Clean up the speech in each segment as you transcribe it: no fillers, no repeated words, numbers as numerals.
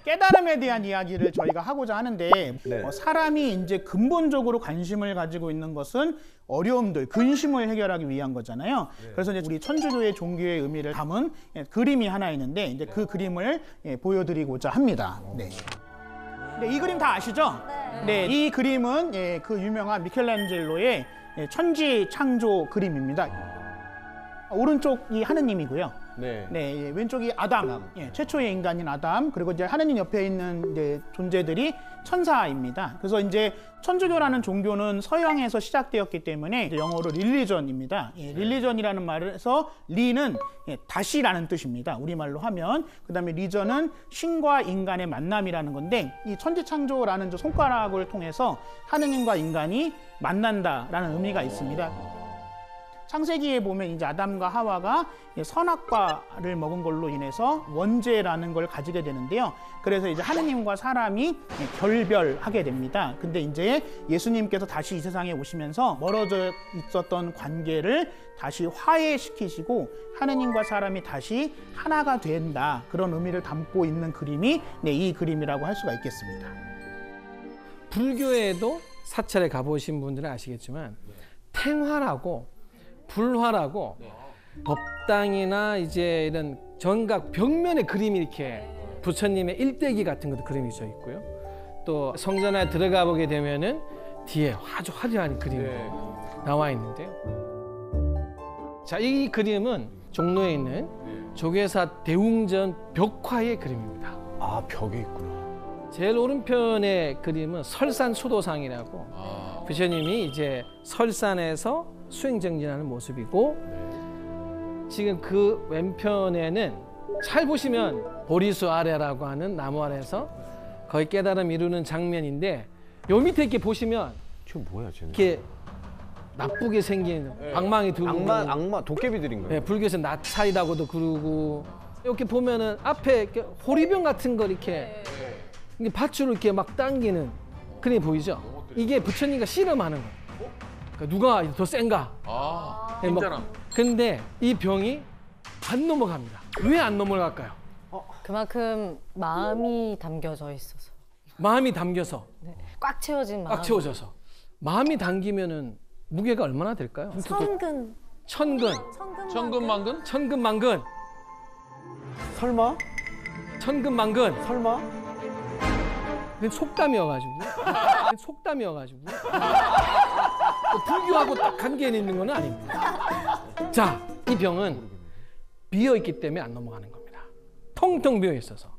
깨달음에 대한 이야기를 저희가 하고자 하는데 네. 사람이 이제 근본적으로 관심을 가지고 있는 것은 어려움들, 근심을 해결하기 위한 거잖아요. 그래서 이제 우리 천주교의 종교의 의미를 담은 그림이 하나 있는데 이제 그 그림을 보여드리고자 합니다. 네. 네, 이 그림 다 아시죠? 네, 이 그림은 그 유명한 미켈란젤로의 천지 창조 그림입니다. 오른쪽이 하느님이고요. 네. 네, 왼쪽이 아담, 최초의 인간인 아담, 그리고 이제 하느님 옆에 있는 이제 존재들이 천사입니다. 그래서 이제 천주교라는 종교는 서양에서 시작되었기 때문에 이제 영어로 릴리전입니다. 릴리전이라는 말에서 리는 다시라는 뜻입니다. 우리말로 하면. 그다음에 리전은 신과 인간의 만남이라는 건데 이 천지창조라는 저 손가락을 통해서 하느님과 인간이 만난다라는 의미가 있습니다. 창세기에 보면 이제 아담과 하와가 선악과를 먹은 걸로 인해서 원죄라는 걸 가지게 되는데요. 그래서 이제 하느님과 사람이 결별하게 됩니다. 근데 이제 예수님께서 다시 이 세상에 오시면서 멀어져 있었던 관계를 다시 화해시키시고 하느님과 사람이 다시 하나가 된다. 그런 의미를 담고 있는 그림이 이 그림이라고 할 수가 있겠습니다. 불교에도 사찰에 가보신 분들은 아시겠지만 탱화라고 불화라고 법당이나 이제 이런 정각 벽면에 그림이 이렇게 부처님의 일대기 같은 것도 그림이 져 있고요. 또 성전에 들어가 보게 되면은 뒤에 아주 화려한 그림이 나와 있는데요. 자, 이 그림은 종로에 있는 조계사 대웅전 벽화의 그림입니다. 아, 벽에 있구나. 제일 오른편의 그림은 설산수도상이라고 부처님이 이제 설산에서 수행정진하는 모습이고 지금 그 왼편에는 잘 보시면 보리수 아래라고 하는 나무 아래에서 거의 깨달음 이루는 장면인데 요 밑에 이렇게 보시면 저 뭐야, 쟤는? 이렇게 나쁘게 생긴 방망이 두고 악마 도깨비들인가요? 네, 불교에서 나찰이라고도 그러고 이렇게 보면은 앞에 이렇게 호리병 같은 거 이렇게 밧줄을 이렇게 막 당기는 그림이 보이죠? 이게 부처님과 씨름하는 거예요. 그러니까 누가 더 센가? 힘잖아. 근데 이 병이 안 넘어갑니다. 왜 안 넘어갈까요? 그만큼 마음이 담겨져 있어서. 마음이 담겨서. 네. 꽉 채워진 마음. 꽉 채워져서. 마음이 담기면은 무게가 얼마나 될까요? 천근. 천근. 천근만근? 천근만근. 설마? 천근만근. 설마? 속담이어가지고. 속담이어가지고. 불교하고 딱 관계 있는 건 아닙니다. 자, 이 병은 비어있기 때문에 안 넘어가는 겁니다. 텅텅 비어있어서.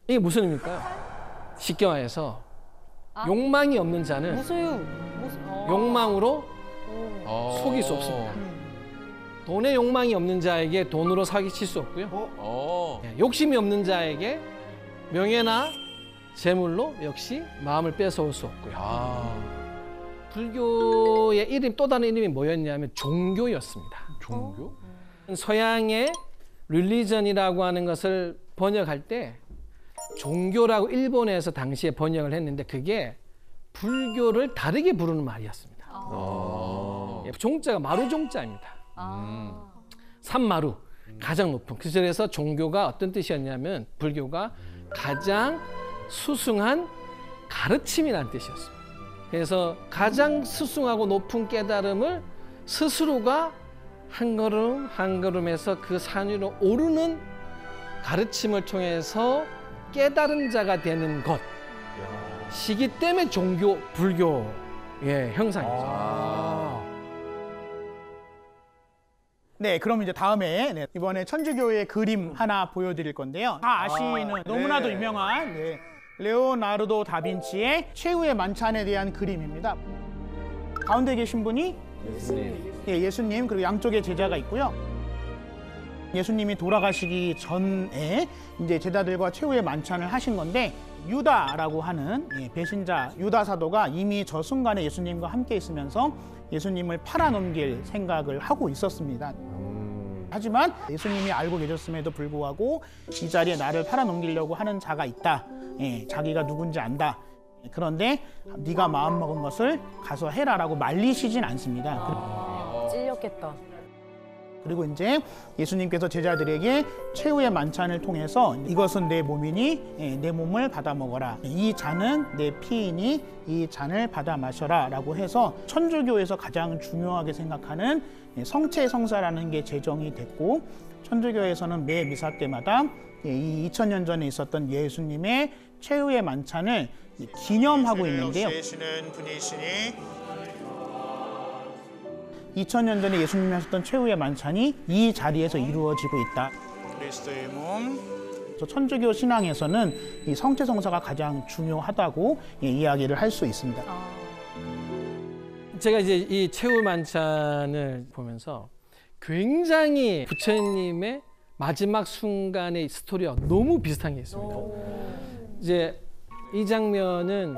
이게 무슨 의미일까요? 쉽게 말해서 욕망이 없는 자는 욕망으로 속일 수 없습니다. 돈에 욕망이 없는 자에게 돈으로 사기칠 수 없고요. 욕심이 없는 자에게 명예나 재물로 역시 마음을 뺏어올 수 없고요. 불교의 이름, 또 다른 이름이 뭐였냐면 종교였습니다. 종교? 서양의 릴리전이라고 하는 것을 번역할 때 종교라고 일본에서 당시에 번역을 했는데 그게 불교를 다르게 부르는 말이었습니다. 종자가 마루종자입니다. 산마루, 가장 높은. 그래서 종교가 어떤 뜻이었냐면 불교가 가장 수승한 가르침이라는 뜻이었습니다. 그래서 가장 수승하고 높은 깨달음을 스스로가 한 걸음 한 걸음에서 그 산 위로 오르는 가르침을 통해서 깨달은 자가 되는 것이기 때문에 종교, 불교의 형상이죠. 네, 그럼 이제 다음에 이번에 천주교의 그림 하나 보여드릴 건데요. 다 아시는 너무나도 유명한 레오나르도 다빈치의 최후의 만찬에 대한 그림입니다. 가운데 계신 분이 예수님, 그리고 양쪽에 제자가 있고요. 예수님이 돌아가시기 전에 이제 제자들과 최후의 만찬을 하신 건데 유다라고 하는 배신자 유다 사도가 이미 저 순간에 예수님과 함께 있으면서 예수님을 팔아넘길 생각을 하고 있었습니다. 하지만 예수님이 알고 계셨음에도 불구하고 이 자리에 나를 팔아넘기려고 하는 자가 있다. 자기가 누군지 안다. 그런데 네가 마음먹은 것을 가서 해라라고 말리시진 않습니다. 찔렸겠다. 그리고 이제 예수님께서 제자들에게 최후의 만찬을 통해서 이것은 내 몸이니 내 몸을 받아 먹어라. 이 잔은 내 피이니 이 잔을 받아 마셔라 라고 해서 천주교에서 가장 중요하게 생각하는 성체 성사라는 게 제정이 됐고 천주교에서는 매 미사 때마다 이 2000년 전에 있었던 예수님의 최후의 만찬을 기념하고 있는데요. 2000년 전에 예수님이 하셨던 최후의 만찬이 이 자리에서 이루어지고 있다. 그리스도의 몸. 천주교 신앙에서는 이 성체 성사가 가장 중요하다고 이야기를 할 수 있습니다. 제가 이제 이 최후 만찬을 보면서 굉장히 부처님의 마지막 순간의 스토리와 너무 비슷한 게 있습니다. 이제 이 장면은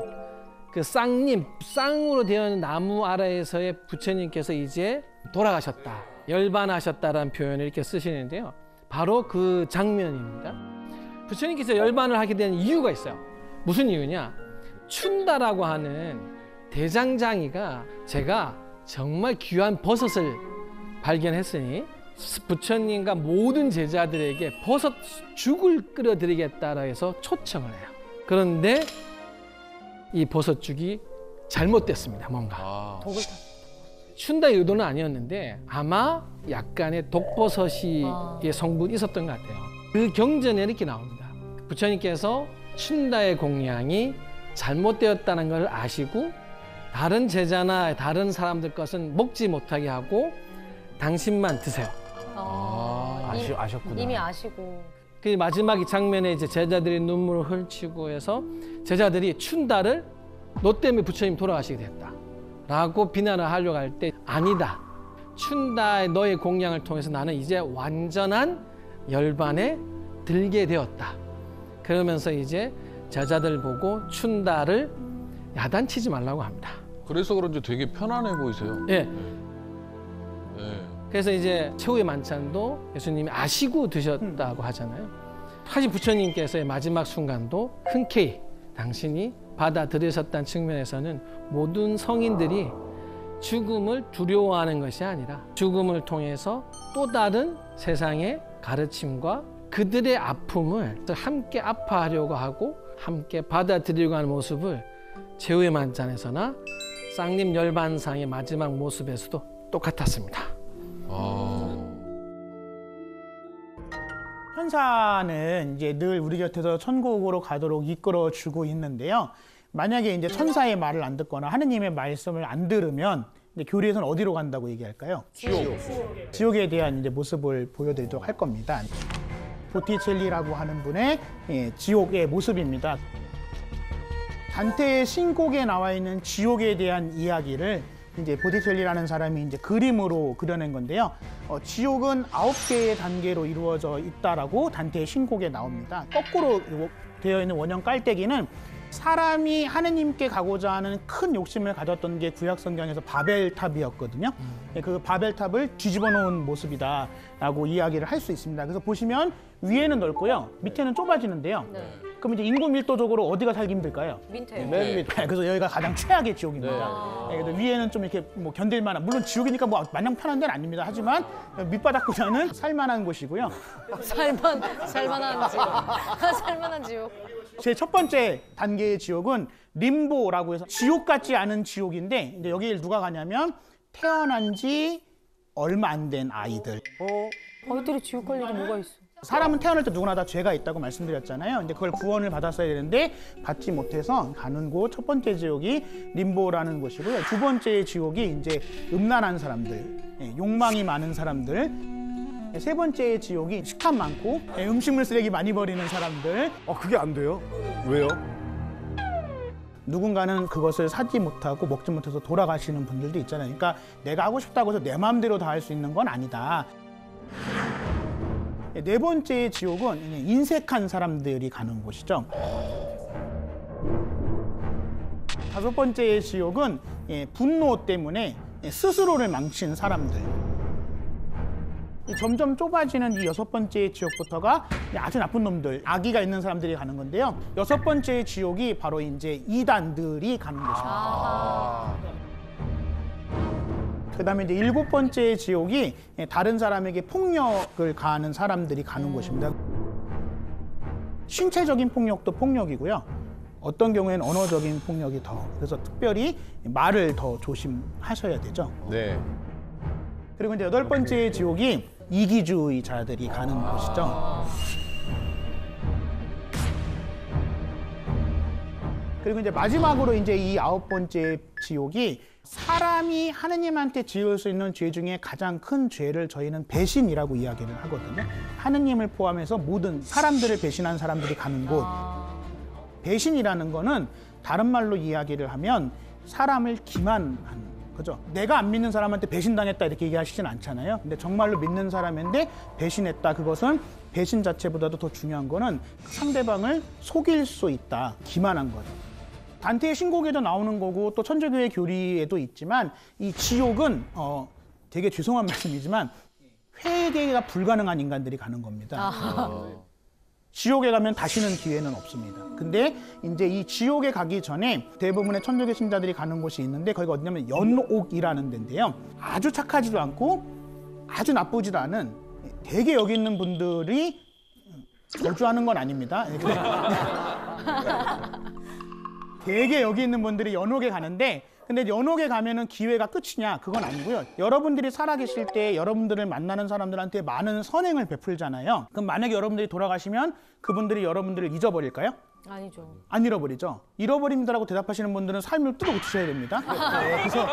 그 쌍으로 되어 있는 나무 아래에서의 부처님께서 이제 돌아가셨다, 열반하셨다라는 표현을 이렇게 쓰시는데요. 바로 그 장면입니다. 부처님께서 열반을 하게 된 이유가 있어요. 무슨 이유냐? 춘다라고 하는 대장장이가 제가 정말 귀한 버섯을 발견했으니 부처님과 모든 제자들에게 버섯 죽을 끓여드리겠다라 해서 초청을 해요. 그런데 이 버섯죽이 잘못됐습니다. 뭔가 춘다의 의도는 아니었는데 아마 약간의 독버섯이 성분이 있었던 것 같아요. 그 경전에 이렇게 나옵니다. 부처님께서 춘다의 공양이 잘못되었다는 걸 아시고 다른 제자나 다른 사람들 것은 먹지 못하게 하고 당신만 드세요. 아셨구나. 이미 아시고. 그 마지막 이 장면에 이제 제자들이 눈물을 흘치고 해서 제자들이 춘다를 너 때문에 부처님 돌아가시게 됐다라고 비난을 하려고 할 때 아니다. 춘다의 너의 공양을 통해서 나는 이제 완전한 열반에 들게 되었다. 그러면서 이제 제자들 보고 춘다를 야단치지 말라고 합니다. 그래서 그런지 되게 편안해 보이세요. 예. 예. 그래서 이제 최후의 만찬도 예수님이 아시고 드셨다고 하잖아요. 사실 부처님께서의 마지막 순간도 흔쾌히 당신이 받아들이셨다는 측면에서는 모든 성인들이 죽음을 두려워하는 것이 아니라 죽음을 통해서 또 다른 세상의 가르침과 그들의 아픔을 함께 아파하려고 하고 함께 받아들이려고 하는 모습을 최후의 만찬에서나 쌍림 열반상의 마지막 모습에서도 똑같았습니다. 천사는 이제 늘 우리 곁에서 천국으로 가도록 이끌어 주고 있는데요. 만약에 이제 천사의 말을 안 듣거나 하느님의 말씀을 안 들으면 이제 교리에서는 어디로 간다고 얘기할까요? 지옥에 대한 이제 모습을 보여드리도록 할 겁니다. 보티첼리라고 하는 분의 지옥의 모습입니다. 단테의 신곡에 나와 있는 지옥에 대한 이야기를 이제 보티첼리라는 사람이 이제 그림으로 그려낸 건데요. 지옥은 9개의 단계로 이루어져 있다라고 단테의 신곡에 나옵니다. 거꾸로 되어 있는 원형 깔때기는 사람이 하느님께 가고자 하는 큰 욕심을 가졌던 게 구약 성경에서 바벨탑이었거든요. 그 바벨탑을 뒤집어 놓은 모습이다라고 이야기를 할 수 있습니다. 그래서 보시면 위에는 넓고요, 밑에는 좁아지는데요. 그럼 이제 인구 밀도적으로 어디가 살기 힘들까요? 밑에. 맨 밑. 그래서 여기가 가장 최악의 지옥입니다. 그래서 위에는 좀 이렇게 뭐 견딜만한, 물론 지옥이니까 뭐 마냥 편한 데는 아닙니다. 하지만 밑바닥보다는 살만한 곳이고요. 살만한 지옥. 살만한 지옥. 제 첫 번째 단계의 지옥은 림보라고 해서 지옥 같지 않은 지옥인데 이제 여기를 누가 가냐면 태어난 지 얼마 안 된 아이들. 아이들이 지옥 갈 일이 뭐가 있어? 사람은 태어날 때 누구나 다 죄가 있다고 말씀드렸잖아요. 근데 그걸 구원을 받았어야 되는데 받지 못해서 가는 곳 첫 번째 지옥이 림보라는 곳이고요. 두 번째 지옥이 이제 음란한 사람들, 욕망이 많은 사람들. 세 번째 지옥이 식탐 많고 음식물 쓰레기 많이 버리는 사람들. 그게 안 돼요? 왜요? 누군가는 그것을 사지 못하고 먹지 못해서 돌아가시는 분들도 있잖아요. 그러니까 내가 하고 싶다고 해서 내 마음대로 다 할 수 있는 건 아니다. 네 번째 지옥은 인색한 사람들이 가는 곳이죠. 다섯 번째 지옥은 분노 때문에 스스로를 망친 사람들. 점점 좁아지는 이 여섯 번째 지옥부터가 아주 나쁜 놈들, 악의가 있는 사람들이 가는 건데요. 여섯 번째 지옥이 바로 이제 이단들이 가는 곳입니다. 그다음에 이제 7번째 지옥이 다른 사람에게 폭력을 가하는 사람들이 가는 곳입니다. 신체적인 폭력도 폭력이고요. 어떤 경우에는 언어적인 폭력이 더. 그래서 특별히 말을 더 조심하셔야 되죠. 네. 그리고 이제 8번째 지옥이 이기주의자들이 가는 곳이죠. 그리고 이제 마지막으로 이제 이 9번째 지옥이 사람이 하느님한테 지을 수 있는 죄 중에 가장 큰 죄를 저희는 배신이라고 이야기를 하거든요. 하느님을 포함해서 모든 사람들을 배신한 사람들이 가는 곳. 배신이라는 거는 다른 말로 이야기를 하면 사람을 기만하는 거죠. 내가 안 믿는 사람한테 배신당했다 이렇게 얘기하시진 않잖아요. 근데 정말로 믿는 사람인데 배신했다. 그것은 배신 자체보다도 더 중요한 거는 상대방을 속일 수 있다. 기만한 거죠. 단테의 신곡에도 나오는 거고 또 천주교의 교리에도 있지만 이 지옥은 되게 죄송한 말씀이지만 회개가 불가능한 인간들이 가는 겁니다. 지옥에 가면 다시는 기회는 없습니다. 근데 이제 이 지옥에 가기 전에 대부분의 천주교 신자들이 가는 곳이 있는데 거기가 어디냐면 연옥이라는 데인데요. 아주 착하지도 않고 아주 나쁘지도 않은 되게 여기 있는 분들이 저주하는 건 아닙니다. 되게 여기 있는 분들이 연옥에 가는데 근데 연옥에 가면은 기회가 끝이냐? 그건 아니고요. 여러분들이 살아계실 때 여러분들을 만나는 사람들한테 많은 선행을 베풀잖아요. 그럼 만약에 여러분들이 돌아가시면 그분들이 여러분들을 잊어버릴까요? 아니죠. 안 잃어버리죠. 잃어버립니다라고 대답하시는 분들은 삶을 뜯어 고치셔야 됩니다. 그래서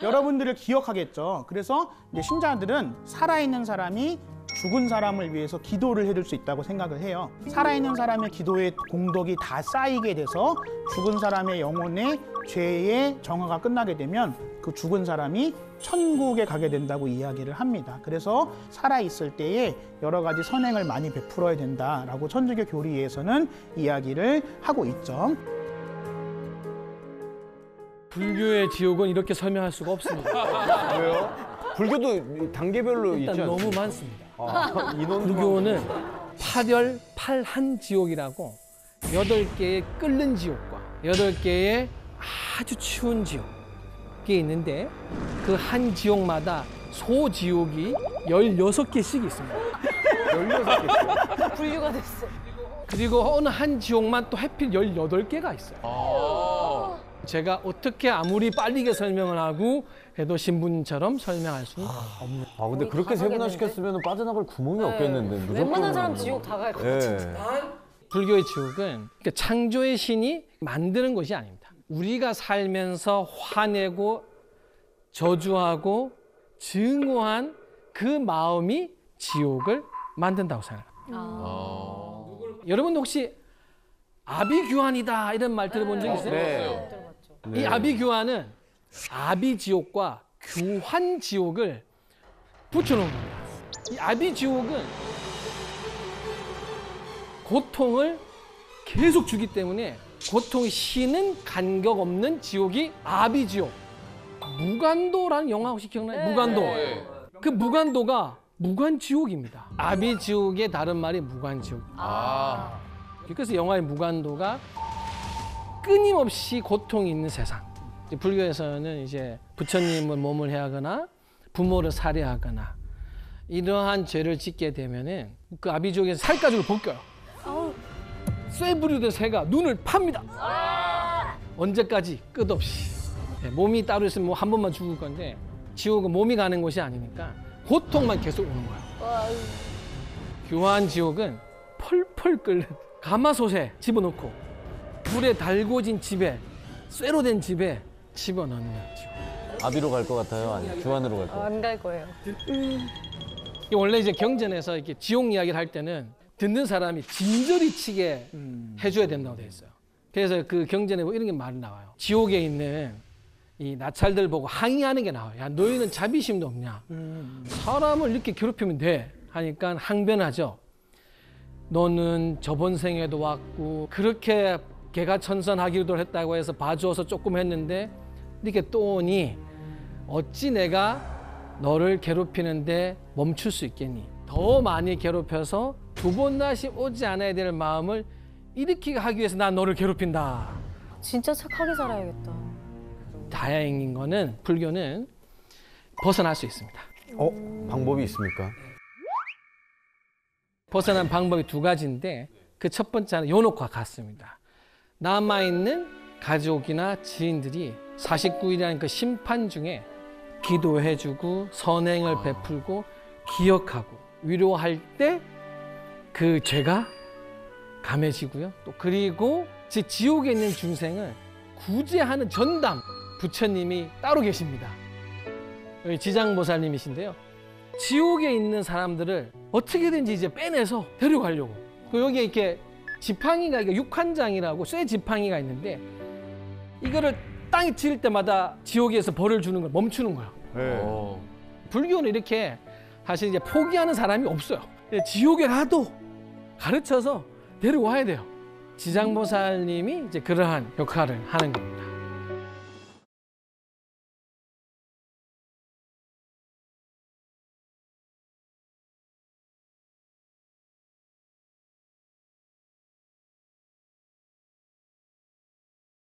여러분들을 기억하겠죠. 그래서 이제 신자들은 살아있는 사람이 죽은 사람을 위해서 기도를 해줄 수 있다고 생각을 해요. 살아있는 사람의 기도의 공덕이 다 쌓이게 돼서 죽은 사람의 영혼의 죄의 정화가 끝나게 되면 그 죽은 사람이 천국에 가게 된다고 이야기를 합니다. 그래서 살아있을 때에 여러 가지 선행을 많이 베풀어야 된다라고 천주교 교리에서는 이야기를 하고 있죠. 불교의 지옥은 이렇게 설명할 수가 없습니다. 왜요? 불교도 단계별로 일단 있지 않습니까? 너무 많습니다. 인원도 불교는 팔열 팔한 지옥이라고 8개의 끓는 지옥과 8개의 아주 추운 지옥이 있는데 그 한 지옥마다 소지옥이 16개씩 있습니다. 16개. 분류가 됐어. 그리고 어느 한 지옥만 또 해필 18개가 있어요. 제가 어떻게 아무리 빠르게 설명을 하고 해도 신부님처럼 설명할 수는 없는. 아 근데 그렇게 세분화시켰으면 빠져나갈 구멍이 없겠는데. 무조건. 웬만한 사람 지옥 다 갈 것 같은데. 불교의 지옥은 창조의 신이 만드는 것이 아닙니다. 우리가 살면서 화내고 저주하고 증오한 그 마음이 지옥을 만든다고 생각합니다. 여러분 혹시 아비규환이다 이런 말 들어본 적 있어요? 네. 이 아비규환은 아비지옥과 규환지옥을 붙여놓은 겁니다. 이 아비지옥은 고통을 계속 주기 때문에 고통이 쉬는 간격 없는 지옥이 아비지옥. 무간도라는 영화 혹시 기억나요? 무간도. 그 무간도가 무간지옥입니다. 아비지옥의 다른 말이 무간지옥. 그래서 영화의 무간도가 끊임없이 고통이 있는 세상. 불교에서는 이제 부처님을 몸을 해하거나 부모를 살해하거나 이러한 죄를 짓게 되면은 그 아비지옥에서 살가죽을 벗겨요. 쇠 부리던 새가 눈을 팝니다. 언제까지? 끝없이. 몸이 따로 있으면 한 번만 죽을 건데 지옥은 몸이 가는 곳이 아니니까 고통만 계속 오는 거예요. 교환 지옥은 펄펄 끓는 가마솥에 집어넣고 불에 달궈진 집에 쇠로 된 집에 집어넣는 지옥. 아비로 갈 것 같아요? 아니 규환으로 갈 것 같아요? 안 갈 거예요. 원래 이제 경전에서 이렇게 지옥 이야기를 할 때는 듣는 사람이 진저리 치게 해줘야 된다고 돼 있어요. 그래서 그 경전에 뭐 이런 게 말이 나와요. 지옥에 있는 이 나찰들 보고 항의하는 게 나와요. 야, 너희는 자비심도 없냐? 사람을 이렇게 괴롭히면 돼. 하니까 항변하죠. 너는 저번 생에도 왔고 그렇게 개가천선하기도 했다고 해서 봐주어서 조금 했는데 이렇게 또 오니 어찌 내가 너를 괴롭히는데 멈출 수 있겠니? 더 많이 괴롭혀서 두 번 다시 오지 않아야 될 마음을 일으키게 하기 위해서 난 너를 괴롭힌다. 진짜 착하게 살아야겠다. 다행인 거는 불교는 벗어날 수 있습니다. 방법이 있습니까? 벗어난 방법이 두 가지인데 그 첫 번째는 요노과 같습니다. 남아있는 가족이나 지인들이 49일이라는 그 심판 중에 기도해주고 선행을 베풀고 기억하고 위로할 때 그 죄가 감해지고요. 또 그리고 지옥에 있는 중생을 구제하는 전담 부처님이 따로 계십니다. 여기 지장보살님이신데요. 지옥에 있는 사람들을 어떻게든지 이제 빼내서 데려가려고. 여기에 이렇게 지팡이가 이게 육환장이라고 쇠 지팡이가 있는데 이거를 땅에 치일 때마다 지옥에서 벌을 주는 걸 멈추는 거예요. 어. 불교는 이렇게 사실 이제 포기하는 사람이 없어요. 지옥에라도 가르쳐서 데려와야 돼요. 지장보살님이 이제 그러한 역할을 하는 겁니다.